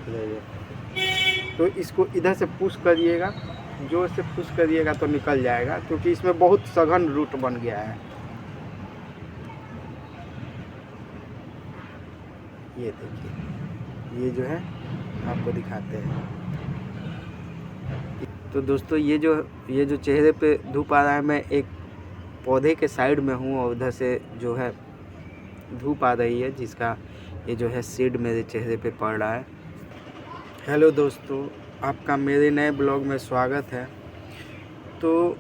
देख लीजिए। तो इसको इधर से पुश करिएगा, जोर से पुश करिएगा तो निकल जाएगा, क्योंकि इसमें बहुत सघन रूट बन गया है। ये देखिए, ये जो है आपको दिखाते हैं। तो दोस्तों ये जो चेहरे पे धूप आ रहा है, मैं एक पौधे के साइड में हूँ और उधर से जो है धूप आ रही है, जिसका ये जो है शेड मेरे चेहरे पे पड़ रहा है। हेलो दोस्तों, आपका मेरे नए ब्लॉग में स्वागत है। तो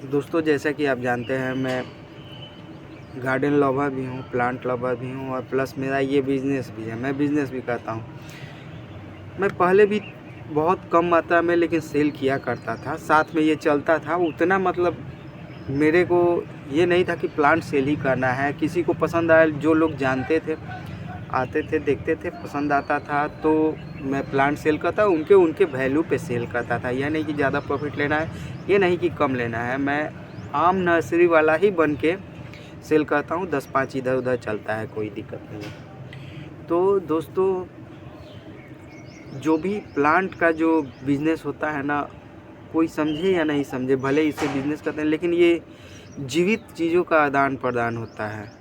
दोस्तों, जैसा कि आप जानते हैं, मैं गार्डन लवर भी हूँ, प्लांट लवर भी हूँ, और प्लस मेरा ये बिज़नेस भी है, मैं बिज़नेस भी करता हूँ। मैं पहले भी बहुत कम मात्रा में लेकिन सेल किया करता था, साथ में ये चलता था। उतना मतलब मेरे को ये नहीं था कि प्लांट सेल ही करना है। किसी को पसंद आया, जो लोग जानते थे, आते थे, देखते थे, पसंद आता था तो मैं प्लांट सेल करता, उनके वैल्यू पे सेल करता था। यह नहीं कि ज़्यादा प्रॉफिट लेना है, ये नहीं कि कम लेना है। मैं आम नर्सरी वाला ही बन के सेल करता हूँ, 10-5 इधर उधर चलता है, कोई दिक्कत नहीं है। तो दोस्तों, जो भी प्लांट का जो बिज़नेस होता है ना, कोई समझे या नहीं समझे, भले इसे बिज़नेस करते हैं, लेकिन ये जीवित चीज़ों का आदान प्रदान होता है।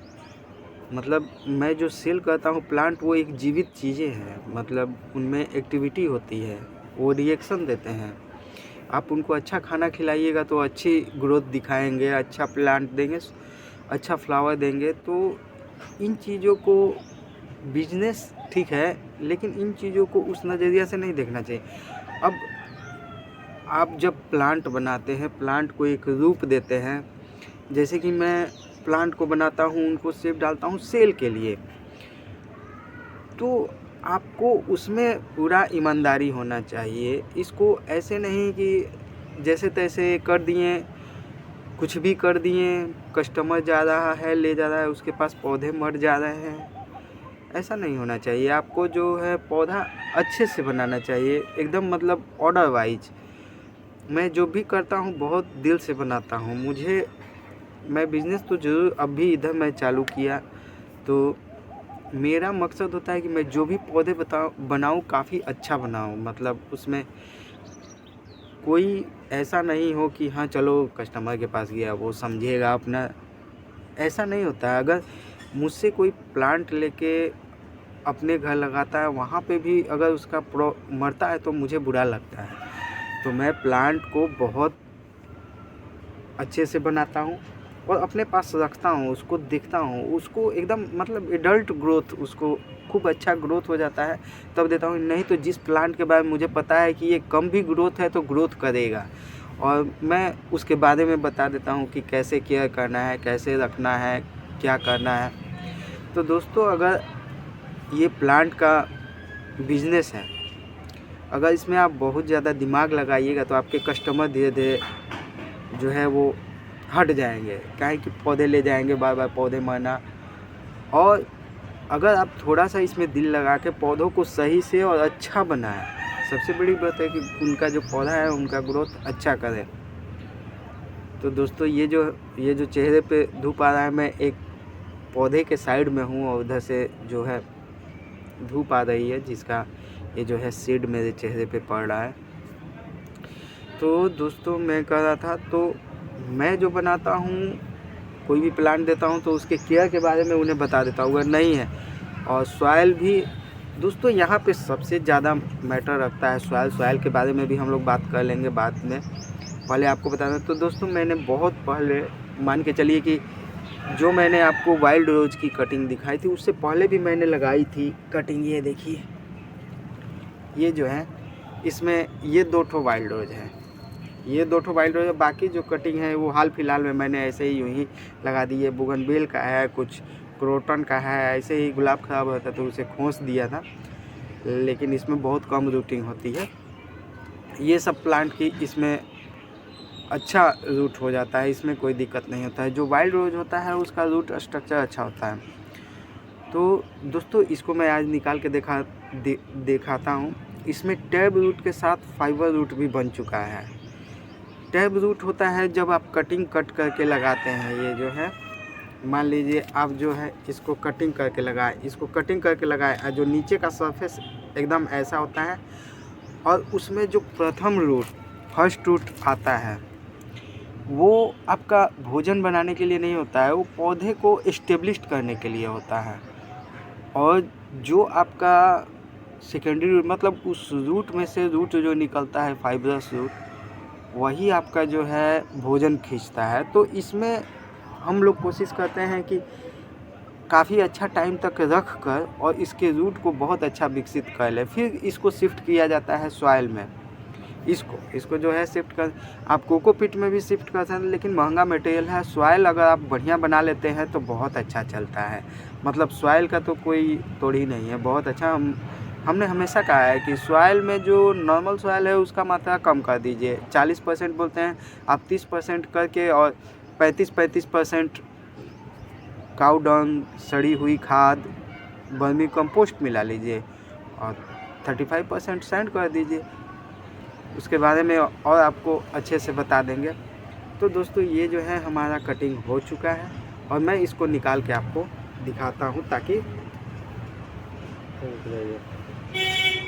मतलब मैं जो सेल करता हूँ प्लांट, वो एक जीवित चीज़ें हैं। मतलब उनमें एक्टिविटी होती है, वो रिएक्शन देते हैं। आप उनको अच्छा खाना खिलाइएगा तो अच्छी ग्रोथ दिखाएंगे, अच्छा प्लांट देंगे, अच्छा फ्लावर देंगे। तो इन चीज़ों को बिजनेस ठीक है, लेकिन इन चीज़ों को उस नज़रिया से नहीं देखना चाहिए। अब आप जब प्लांट बनाते हैं, प्लांट को एक रूप देते हैं, जैसे कि मैं प्लांट को बनाता हूँ, उनको शेप डालता हूँ सेल के लिए, तो आपको उसमें पूरा ईमानदारी होना चाहिए। इसको ऐसे नहीं कि जैसे तैसे कर दिए, कुछ भी कर दिए, कस्टमर जा रहा है, ले जा रहा है, उसके पास पौधे मर जा रहे हैं, ऐसा नहीं होना चाहिए। आपको जो है पौधा अच्छे से बनाना चाहिए, एकदम मतलब ऑर्डर वाइज। मैं जो भी करता हूँ बहुत दिल से बनाता हूँ। मैं बिज़नेस तो ज़रूर अभी इधर मैं चालू किया, तो मेरा मकसद होता है कि मैं जो भी पौधे बनाऊँ काफ़ी अच्छा बनाऊँ। मतलब उसमें कोई ऐसा नहीं हो कि हाँ चलो कस्टमर के पास गया, वो समझेगा अपना, ऐसा नहीं होता है। अगर मुझसे कोई प्लांट लेके अपने घर लगाता है, वहाँ पे भी अगर उसका मरता है तो मुझे बुरा लगता है। तो मैं प्लांट को बहुत अच्छे से बनाता हूँ और अपने पास रखता हूँ, उसको देखता हूँ, उसको एकदम मतलब एडल्ट ग्रोथ, उसको खूब अच्छा ग्रोथ हो जाता है तब देता हूँ। नहीं तो जिस प्लांट के बारे में मुझे पता है कि ये कम भी ग्रोथ है तो ग्रोथ करेगा, और मैं उसके बारे में बता देता हूँ कि कैसे केयर करना है, कैसे रखना है, क्या करना है। तो दोस्तों, अगर ये प्लांट का बिजनेस है, अगर इसमें आप बहुत ज़्यादा दिमाग लगाइएगा तो आपके कस्टमर धीरे धीरे जो है वो हट जाएंगे, काहे कि पौधे ले जाएंगे, बार बार पौधे मरना। और अगर आप थोड़ा सा इसमें दिल लगा के पौधों को सही से और अच्छा बनाएं, सबसे बड़ी बात है कि उनका जो पौधा है उनका ग्रोथ अच्छा करें। तो दोस्तों, ये जो चेहरे पे धूप आ रहा है, मैं एक पौधे के साइड में हूँ और उधर से जो है धूप आ रही है, जिसका ये जो है शेड मेरे चेहरे पे पड़ रहा है। तो दोस्तों, मैं कह रहा था, तो मैं जो बनाता हूँ, कोई भी प्लांट देता हूँ तो उसके केयर के बारे में उन्हें बता देता हूँ अगर नहीं है। और सॉइल भी दोस्तों यहाँ पे सबसे ज़्यादा मैटर रखता है। सॉइल के बारे में भी हम लोग बात कर लेंगे बाद में, पहले आपको बता दें। तो दोस्तों, मैंने बहुत पहले, मान के चलिए कि जो मैंने आपको वाइल्ड रोज़ की कटिंग दिखाई थी, उससे पहले भी मैंने लगाई थी कटिंग। ये देखिए, ये जो है, इसमें ये 2 ठो वाइल्ड रोज़ है, ये 2 ठो वाइल्ड रोज़ है। बाकी जो कटिंग है वो हाल फिलहाल में मैंने ऐसे ही यूँ ही लगा दी है। बोगनवेल का है, कुछ क्रोटन का है, ऐसे ही गुलाब खराब होता तो उसे खोस दिया था, लेकिन इसमें बहुत कम रूटिंग होती है। ये सब प्लांट की इसमें अच्छा रूट हो जाता है, इसमें कोई दिक्कत नहीं होता है। जो वाइल्ड रोज़ होता है उसका रूट स्ट्रक्चर अच्छा होता है। तो दोस्तों, इसको मैं आज निकाल के दिखाता हूँ। इसमें टैब रूट के साथ फाइबर रूट भी बन चुका है। टैब रूट होता है जब आप कट करके लगाते हैं। ये जो है, मान लीजिए आप जो है इसको कटिंग करके लगाए, और जो नीचे का सरफेस एकदम ऐसा होता है। और उसमें जो प्रथम रूट, फर्स्ट रूट आता है, वो आपका भोजन बनाने के लिए नहीं होता है, वो पौधे को एस्टेब्लिश करने के लिए होता है। और जो आपका सेकेंडरी रूट, मतलब उस रूट में से रूट जो निकलता है, फाइब्रस रूट, वही आपका जो है भोजन खींचता है। तो इसमें हम लोग कोशिश करते हैं कि काफ़ी अच्छा टाइम तक रख कर और इसके रूट को बहुत अच्छा विकसित कर ले। फिर इसको शिफ्ट किया जाता है सॉइल में। इसको जो है शिफ्ट कर, आप कोकोपीट में भी शिफ्ट कर सकते हैं, लेकिन महंगा मटेरियल है। सॉइल अगर आप बढ़िया बना लेते हैं तो बहुत अच्छा चलता है। मतलब सॉइल का तो कोई तोड़ ही नहीं है, बहुत अच्छा। हमने हमेशा कहा है कि सॉइल में जो नॉर्मल सॉइल है उसका मात्रा कम कर दीजिए। 40% बोलते हैं, आप 30% करके और 35% काऊ डंग, सड़ी हुई खाद, वर्मी कंपोस्ट मिला लीजिए और 35% सैंड कर दीजिए। उसके बारे में और आपको अच्छे से बता देंगे। तो दोस्तों ये जो है हमारा कटिंग हो चुका है और मैं इसको निकाल के आपको दिखाता हूँ, ताकि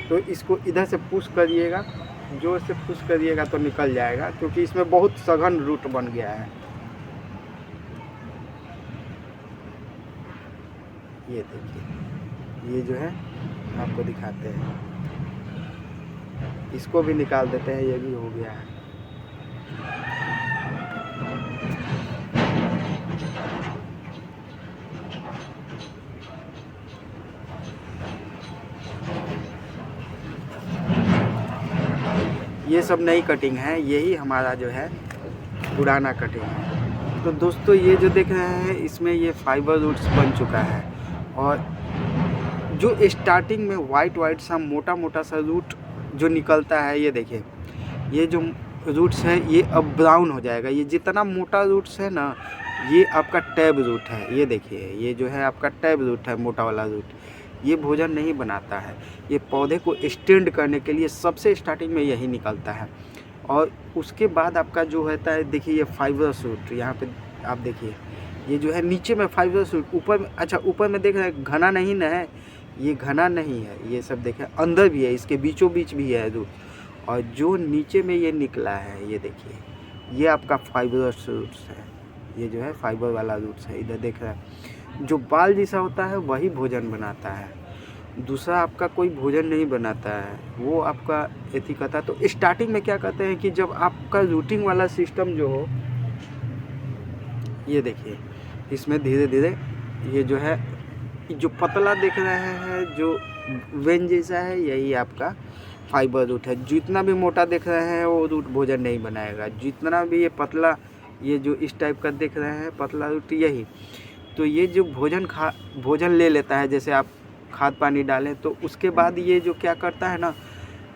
तो इसको इधर से पुश करिएगा, जोर से पुश करिएगा तो निकल जाएगा, क्योंकि इसमें बहुत सघन रूट बन गया है। ये देखिए, ये जो है आपको दिखाते हैं, इसको भी निकाल देते हैं, ये भी हो गया है। ये सब नई कटिंग है, यही हमारा जो है पुराना कटिंग है। तो दोस्तों ये जो देख रहे हैं, इसमें ये फाइबर रूट्स बन चुका है। और जो स्टार्टिंग में वाइट सा मोटा सा रूट जो निकलता है, ये देखिए, ये जो रूट्स है ये अब ब्राउन हो जाएगा। ये जितना मोटा रूट्स है ना, ये आपका टैब रूट है। ये देखिए, ये जो है आपका टैब रूट है, मोटा वाला रूट। ये भोजन नहीं बनाता है, ये पौधे को एक्सटेंड करने के लिए सबसे स्टार्टिंग में यही निकलता है। और उसके बाद आपका जो होता है, देखिए ये फाइबरस रूट, यहाँ पे आप देखिए, ये जो है नीचे में फाइबरस रूट, ऊपर में, अच्छा ऊपर में देख रहे हैं घना नहीं ना है, ये घना नहीं है, ये सब देखें अंदर भी है, इसके बीचों बीच भी है रूट। और जो नीचे में ये निकला है, ये देखिए, ये आपका फाइबरस रूट्स है। ये जो है फाइबर वाला रूट्स है। इधर देख रहे हैं, जो बाल जैसा होता है वही भोजन बनाता है, दूसरा आपका कोई भोजन नहीं बनाता है, वो आपका एथी करता है। तो स्टार्टिंग में क्या कहते हैं कि जब आपका रूटिंग वाला सिस्टम जो हो, ये देखिए, इसमें धीरे धीरे ये जो है, जो पतला देख रहे हैं, जो वेन जैसा है, यही आपका फाइबर रूट है। जितना भी मोटा देख रहे हैं वो रूट भोजन नहीं बनाएगा, जितना भी ये पतला, ये जो इस टाइप का देख रहे हैं पतला रूट, यही। तो ये जो भोजन ले लेता है, जैसे आप खाद पानी डालें तो उसके बाद ये जो क्या करता है ना,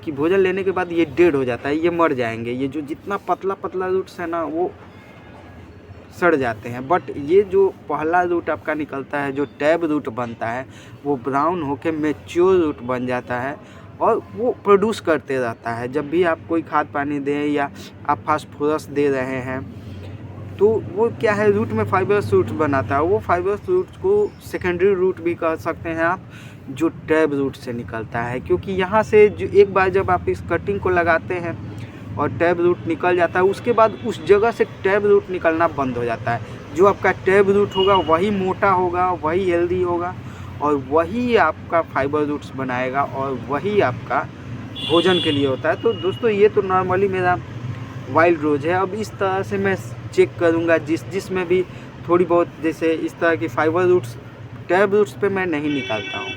कि भोजन लेने के बाद ये डेड हो जाता है, ये मर जाएंगे। ये जो जितना पतला रूट्स है ना, वो सड़ जाते हैं। बट ये जो पहला रूट आपका निकलता है, जो टैब रूट बनता है, वो ब्राउन होके मैच्योर रूट बन जाता है और वो प्रोड्यूस करते रहता है। जब भी आप कोई खाद पानी दें या आप फास्फोरस दे रहे हैं, तो वो क्या है, रूट में फाइबरस रूट बनाता है। वो फाइबरस रूट को सेकेंडरी रूट भी कह सकते हैं आप, जो टैब रूट से निकलता है। क्योंकि यहाँ से जो एक बार जब आप इस कटिंग को लगाते हैं और टैब रूट निकल जाता है, उसके बाद उस जगह से टैब रूट निकलना बंद हो जाता है। जो आपका टैब रूट होगा वही मोटा होगा, वही हेल्दी होगा और वही आपका फाइबर रूट्स बनाएगा और वही आपका भोजन के लिए होता है। तो दोस्तों ये तो नॉर्मली मेरा वाइल्ड रोज है। अब इस तरह से मैं चेक करूँगा जिसमें भी थोड़ी बहुत, जैसे इस तरह की फाइबर रूट्स टैब रूट्स पे मैं नहीं निकालता हूँ।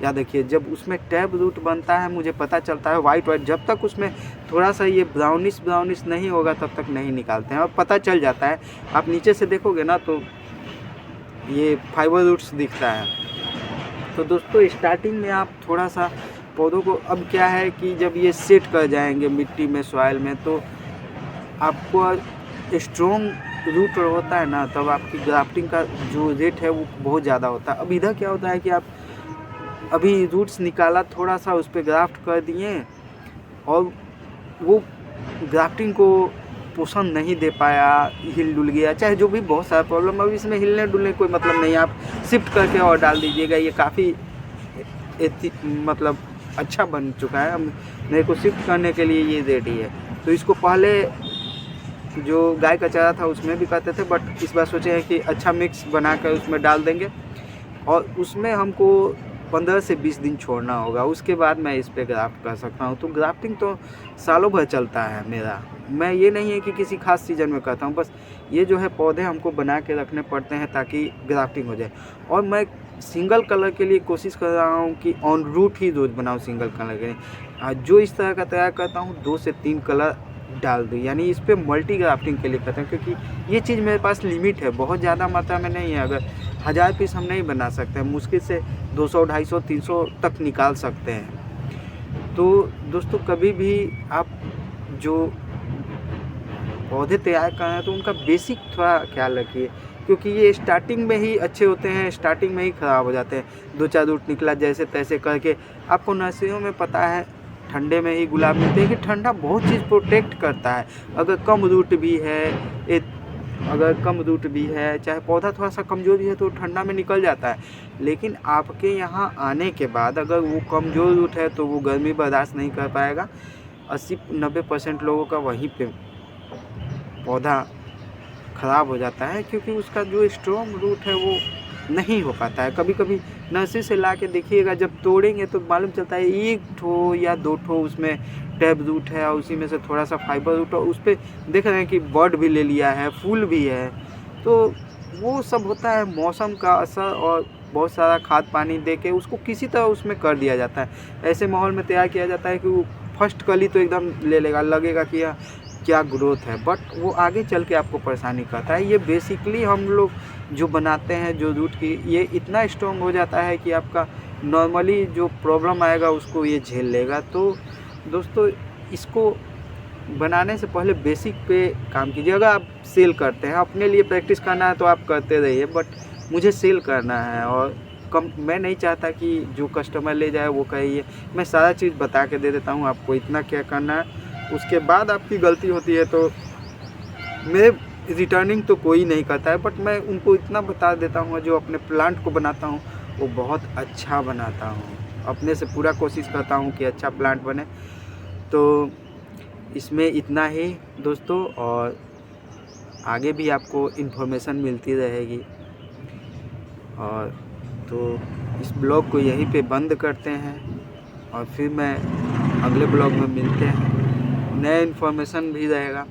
या देखिए, जब उसमें टैब रूट बनता है मुझे पता चलता है वाइट, जब तक उसमें थोड़ा सा ये ब्राउनिश नहीं होगा तब तक नहीं निकालते हैं। और पता चल जाता है, आप नीचे से देखोगे ना तो ये फाइबर रूट्स दिखता है। तो दोस्तों स्टार्टिंग में आप थोड़ा सा पौधों को, अब क्या है कि जब ये सेट कर जाएंगे मिट्टी में, सॉइल में, तो आपको स्ट्रॉन्ग रूट होता है ना, तब आपकी ग्राफ्टिंग का जो रेट है वो बहुत ज़्यादा होता है। अब इधर क्या होता है कि आप अभी रूट्स निकाला, थोड़ा सा उस पर ग्राफ्ट कर दिए और वो ग्राफ्टिंग को पोषण नहीं दे पाया, हिल डुल गया, चाहे जो भी बहुत सारा प्रॉब्लम। अब इसमें हिलने डुलने कोई मतलब नहीं, आप शिफ्ट करके और डाल दीजिएगा। ये काफ़ी मतलब अच्छा बन चुका है, अब मेरे को शिफ्ट करने के लिए ये रेडी है। तो इसको पहले जो गाय का चारा था उसमें भी करते थे, बट इस बार सोचे हैं कि अच्छा मिक्स बना कर उसमें डाल देंगे और उसमें हमको 15 से 20 दिन छोड़ना होगा, उसके बाद मैं इस पे ग्राफ्ट कर सकता हूँ। तो ग्राफ्टिंग तो सालों भर चलता है मेरा, मैं ये नहीं है कि किसी खास सीज़न में करता हूँ, बस ये जो है पौधे हमको बना के रखने पड़ते हैं ताकि ग्राफ्टिंग हो जाए। और मैं सिंगल कलर के लिए कोशिश कर रहा हूँ कि ऑन रूट ही रोज़ बनाऊँ सिंगल कलर के लिए। जो इस तरह का तैयार करता हूँ 2 से 3 कलर डाल दूँ, यानी इस पे मल्टी ग्राफ्टिंग के लिए करते हैं, क्योंकि ये चीज़ मेरे पास लिमिट है, बहुत ज़्यादा मात्रा में नहीं है। अगर 1000 पीस हम नहीं बना सकते हैं, मुश्किल से 200, 250, 300 तक निकाल सकते हैं। तो दोस्तों कभी भी आप जो पौधे तैयार कर रहे हैं तो उनका बेसिक थोड़ा ख्याल रखिए, क्योंकि ये स्टार्टिंग में ही अच्छे होते हैं, स्टार्टिंग में ही ख़राब हो जाते हैं। 2-4 रूट निकला जैसे तैसे करके। आपको नर्सरियों में पता है ठंडे में ही गुलाब मिलते हैं, कि ठंडा बहुत चीज़ प्रोटेक्ट करता है। अगर कम रूट भी है चाहे पौधा थोड़ा सा कमज़ोर भी है तो ठंडा में निकल जाता है। लेकिन आपके यहाँ आने के बाद अगर वो कमज़ोर रूट है तो वो गर्मी बर्दाश्त नहीं कर पाएगा। 80-90% लोगों का वहीं पे पौधा ख़राब हो जाता है, क्योंकि उसका जो स्ट्रॉन्ग रूट है वो नहीं हो पाता है। कभी कभी नर्सरी से ला के देखिएगा, जब तोड़ेंगे तो मालूम चलता है 1 ठो या 2 ठो उसमें टैब रूट है और उसी में से थोड़ा सा फाइबर रूट, और उस पर देख रहे हैं कि बड भी ले लिया है, फूल भी है। तो वो सब होता है मौसम का असर, और बहुत सारा खाद पानी दे के उसको किसी तरह उसमें कर दिया जाता है। ऐसे माहौल में तैयार किया जाता है कि वो फर्स्ट कली तो एकदम ले लेगा, लगेगा कि क्या ग्रोथ है, बट वो आगे चल के आपको परेशानी करता है। ये बेसिकली हम लोग जो बनाते हैं जो रूट की, ये इतना स्ट्रॉन्ग हो जाता है कि आपका नॉर्मली जो प्रॉब्लम आएगा उसको ये झेल लेगा। तो दोस्तों इसको बनाने से पहले बेसिक पे काम कीजिए। अगर आप सेल करते हैं, अपने लिए प्रैक्टिस करना है तो आप करते रहिए, बट मुझे सेल करना है और मैं नहीं चाहता कि जो कस्टमर ले जाए वो कहे। मैं सारा चीज़ बता के दे देता हूँ आपको इतना क्या करना है, उसके बाद आपकी गलती होती है तो मेरे रिटर्निंग तो कोई नहीं करता है, बट मैं उनको इतना बता देता हूँ जो अपने प्लांट को बनाता हूँ वो बहुत अच्छा बनाता हूँ, अपने से पूरा कोशिश करता हूँ कि अच्छा प्लांट बने। तो इसमें इतना ही दोस्तों, और आगे भी आपको इन्फॉर्मेशन मिलती रहेगी। और तो इस ब्लॉग को यहीं पे बंद करते हैं और फिर मैं अगले ब्लॉग में मिलते हैं, नया इन्फॉर्मेशन भी रहेगा।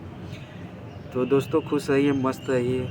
तो दोस्तों खुश रहिए, मस्त रहिए।